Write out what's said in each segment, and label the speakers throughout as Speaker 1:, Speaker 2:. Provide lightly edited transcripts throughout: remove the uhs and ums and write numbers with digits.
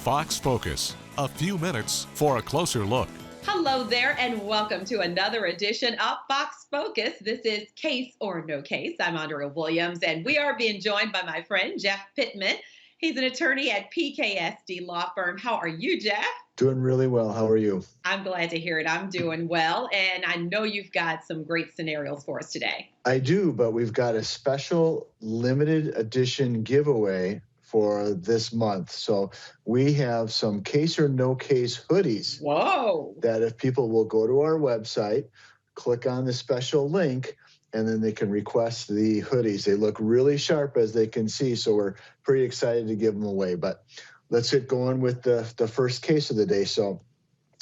Speaker 1: Fox Focus. A few minutes for a closer look.
Speaker 2: Hello there, and welcome to another edition of Fox Focus. This is Case or No Case. I'm Andrea Williams, and we are being joined by my friend, Jeff Pitman. He's an attorney at PKSD Law Firm. How are you, Jeff?
Speaker 3: Doing really well. How are you?
Speaker 2: I'm glad to hear it. I'm doing well, and I know you've got some great scenarios for us today.
Speaker 3: I do, but we've got a special limited edition giveaway for this month. So we have some Case or No Case hoodies.
Speaker 2: Whoa!
Speaker 3: That if people will go to our website, click on the special link, and then they can request the hoodies. They look really sharp, as they can see, so we're pretty excited to give them away. But let's get going with the first case of the day. So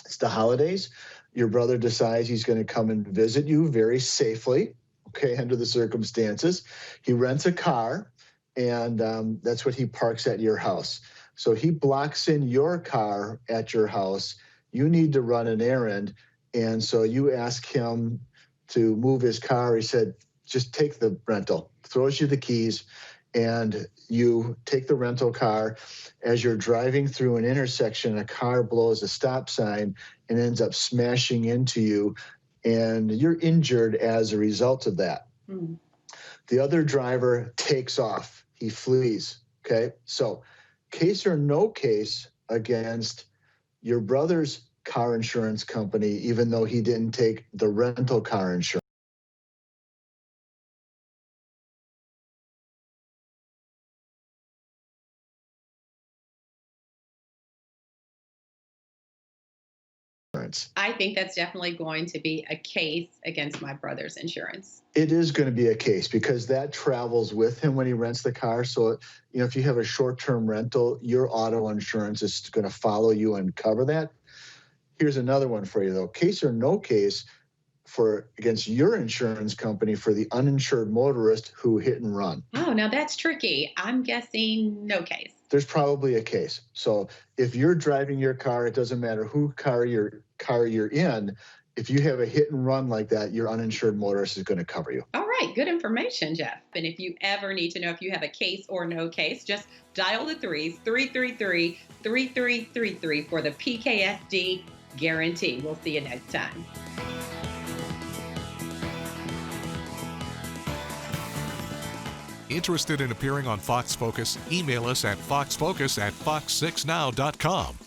Speaker 3: it's the holidays. Your brother decides he's going to come and visit you very safely, okay, under the circumstances. He rents a car, and that's what he parks at your house. So he blocks in your car at your house. You need to run an errand, and so you ask him to move his car. He said, just take the rental, throws you the keys, and you take the rental car. As you're driving through an intersection, a car blows a stop sign and ends up smashing into you, and you're injured as a result of that. Mm. The other driver takes off. He flees, okay? So case or no case against your brother's car insurance company, even though he didn't take the rental car insurance.
Speaker 2: I think that's definitely going to be a case against my brother's insurance.
Speaker 3: It is going to be a case because that travels with him when he rents the car. So, if you have a short-term rental, your auto insurance is going to follow you and cover that. Here's another one for you, though. Case or no case against your insurance company for the uninsured motorist who hit and run.
Speaker 2: Oh, now that's tricky. I'm guessing no case.
Speaker 3: There's probably a case. So if you're driving your car, it doesn't matter who car you're in. If you have a hit and run like that, your uninsured motorist is going to cover you.
Speaker 2: All right. Good information, Jeff. And if you ever need to know if you have a case or no case, just dial the 333-3333 for the PKSD guarantee. We'll see you next time.
Speaker 1: Interested in appearing on Fox Focus? Email us at foxfocus@fox6now.com.